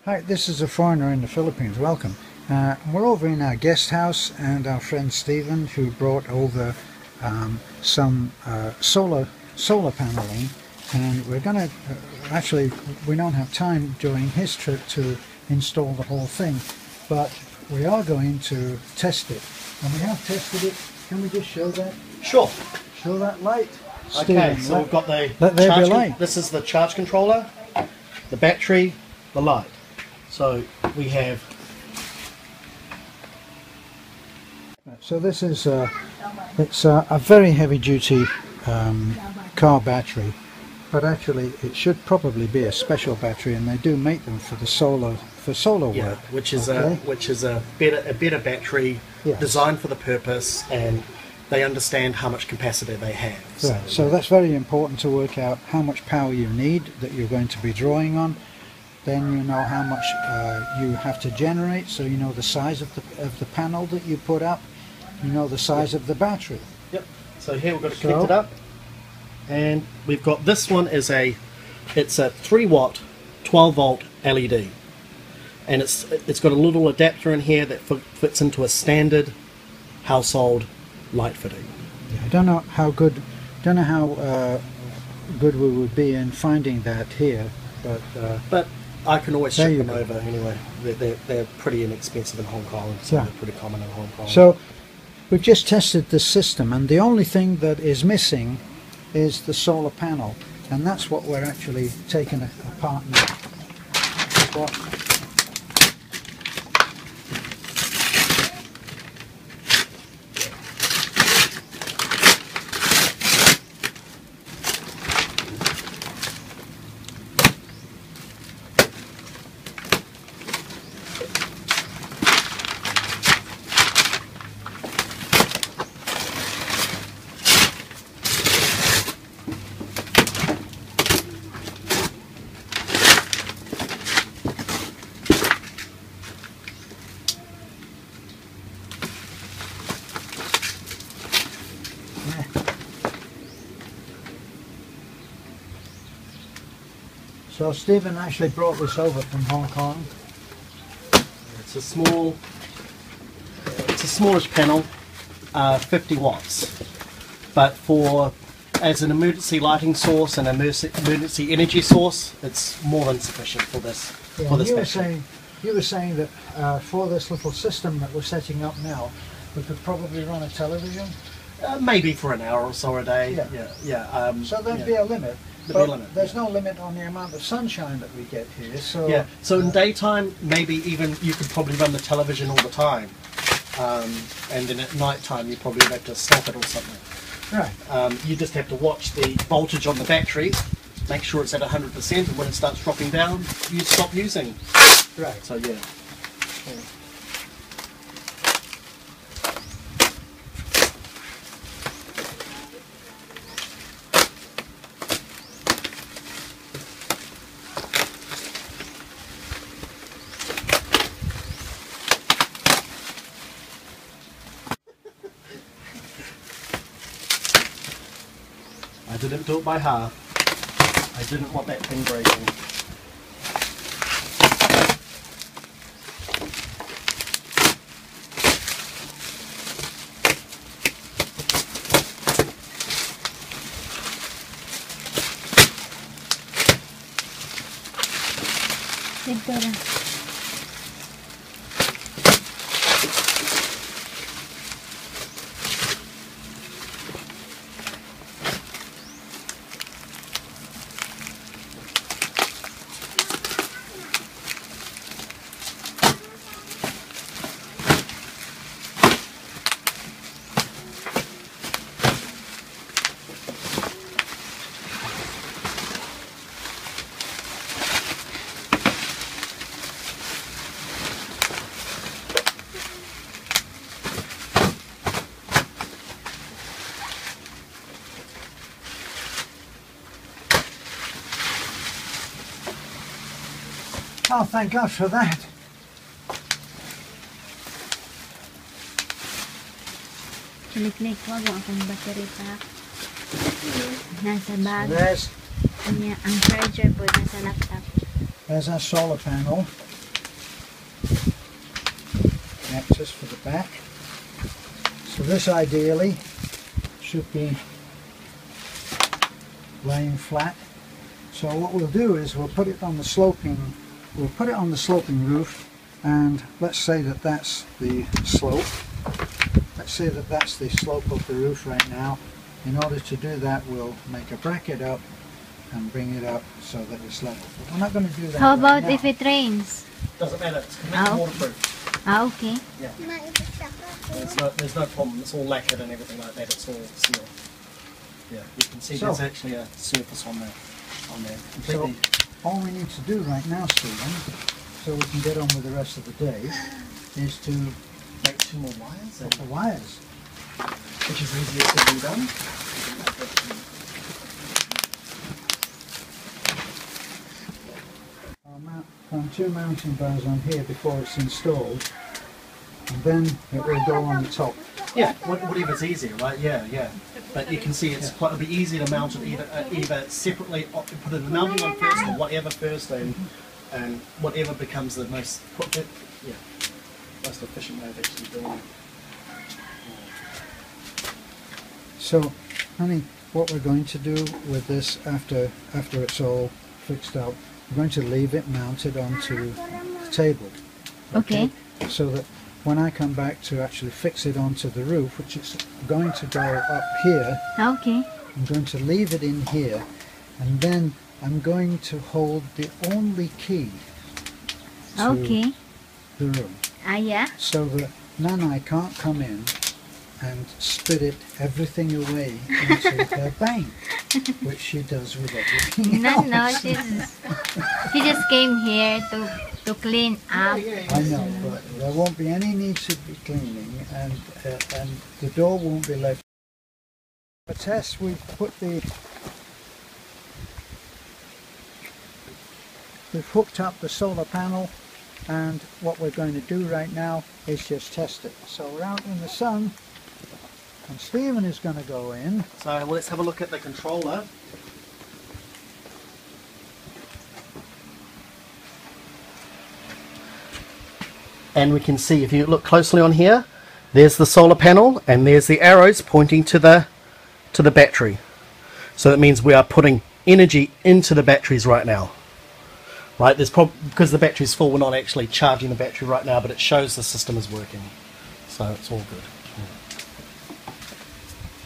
Hi, this is a foreigner in the Philippines. Welcome. We're over in our guest house, and our friend Stephen, who brought over some solar paneling, and we're going to actually, we don't have time during his trip to install the whole thing, but we are going to test it, and we have tested it. Can we just show that? Sure. Show that light. Okay, Stephen, so we've got the let there be light. This is the charge controller, the battery, the light. So we have. So this is it's a very heavy-duty car battery, but actually it should probably be a special battery, and they do make them for the solar Yeah, work. which is a better battery, Yes. designed for the purpose, and they understand how much capacity they have. Right. So that's very important to work out how much power you need that you're going to be drawing on. Then you know how much you have to generate, so you know the size of the panel that you put up. You know the size of the battery. Yep. So here we've got it connected up, and we've got this one it's a 3-watt, 12-volt LED, and it's got a little adapter in here that fits into a standard household light fitting. I don't know how good we would be in finding that here, But I can always there ship you them go. over anyway. They're pretty inexpensive in Hong Kong, so Yeah. they're pretty common in Hong Kong. So we've just tested this system, and the only thing that is missing is the solar panel, and that's what we're actually taking apart now. So Stephen actually brought this over from Hong Kong. It's a smallish panel, 50 watts. But as an emergency lighting source and emergency energy source, it's more than sufficient for this. Yeah, for this you were saying that for this little system that we're setting up now, we could probably run a television. Maybe for an hour or so a day. Yeah. So there'd be a limit. There'd be a limit. There's no limit on the amount of sunshine that we get here. So Yeah. So in daytime, maybe even you could probably run the television all the time, and then at night time you probably have to stop it or something. right. You just have to watch the voltage on the battery, make sure it's at 100%, and when it starts dropping down, you stop using. Right. So yeah. I didn't do it by half. I didn't want that thing breaking. Oh, thank God for that. Kilik-lik, wag mo akong battery pack. Nasa bag. There's Ang charger po nasa laptop. our solar panel. connectors for the back. So this ideally should be laying flat. So what we'll do is we'll put it on the sloping roof, and let's say that that's the slope. Let's say that that's the slope of the roof right now. In order to do that, we'll make a bracket up and bring it up so that it's level. But we're not going to do that. How right about now. if it rains? Doesn't matter. It's completely waterproof. Okay. Yeah. There's no problem. It's all lacquered and everything like that. It's all sealed. Yeah. You can see there's actually a surface on there. Completely. So all we need to do right now, Stephen, so we can get on with the rest of the day, is to make 2 more wires. put the wires. Which is easier said than done. I'll mount 2 mounting bars on here before it's installed, and then it will go on the top. Yeah, whatever's easier, right? Yeah. But you can see it's quite a bit easier to mount it either separately, put the mounting on first or whatever first, and whatever becomes the most most efficient way of actually doing it. So, honey, what we're going to do with this after it's all fixed up, we're going to leave it mounted onto the table. Okay. So that when I come back to actually fix it onto the roof, which is going to go up here, Okay. I'm going to leave it in here, and then I'm going to hold the only key to the room, Yeah. so that Nanai can't come in and spit everything away into her bank, which she does with everything else. No, she just came here to clean up. I know, but there won't be any need to be cleaning, and the door won't be left. For Tess, we've hooked up the solar panel, and what we're going to do right now is just test it. So we're out in the sun, and Stephen is going to go in. So let's have a look at the controller. And we can see, if you look closely on here, there's the solar panel and there's the arrows pointing to the battery. So that means we are putting energy into the batteries right now. Right, there's because the battery's full, we're not actually charging the battery right now, but it shows the system is working. So it's all good.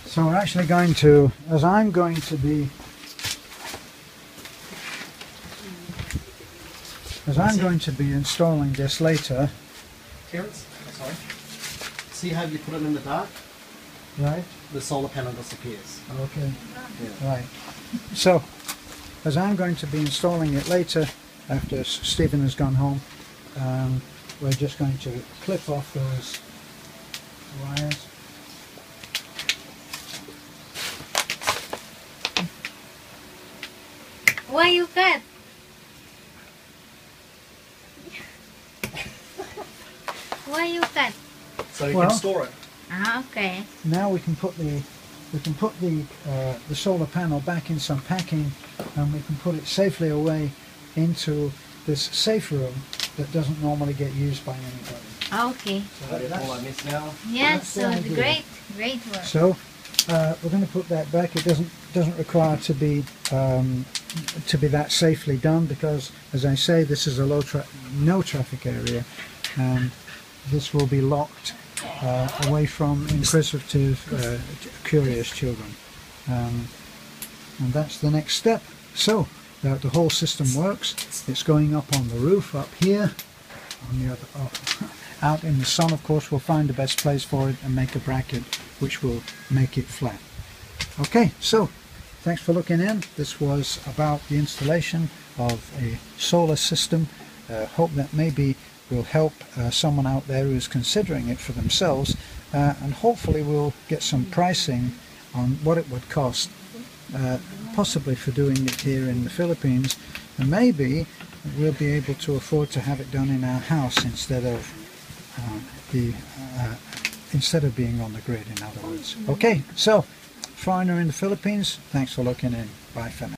So we're actually going to, as I'm going to be installing this later. Terence, sorry. See how you put it in the dark? Right. The solar panel disappears. Okay. Yeah. Right. So, as I'm going to be installing it later, after Stephen has gone home, we're just going to clip off those wires. Why you cut? Why you cut? So you can store it. Okay. Now we can put the solar panel back in some packing, and we can put it safely away into this safe room that doesn't normally get used by anybody. Okay. So that's all I miss now. Yes, That's the so idea. great work. So we're going to put that back. It doesn't require to be that safely done, because, as I say, this is a no traffic area, and this will be locked away from inquisitive, curious children, and that's the next step. So the whole system works. It's going up on the roof up here, on the other, out in the sun. Of course, we'll find the best place for it and make a bracket which will make it flat. Okay, so thanks for looking in. This was about the installation of a solar system. Hope that maybe will help someone out there who is considering it for themselves, and hopefully we'll get some pricing on what it would cost, possibly for doing it here in the Philippines, and maybe we'll be able to afford to have it done in our house instead of being on the grid, in other words. Okay, so foreigner in the Philippines, thanks for looking in. Bye for now.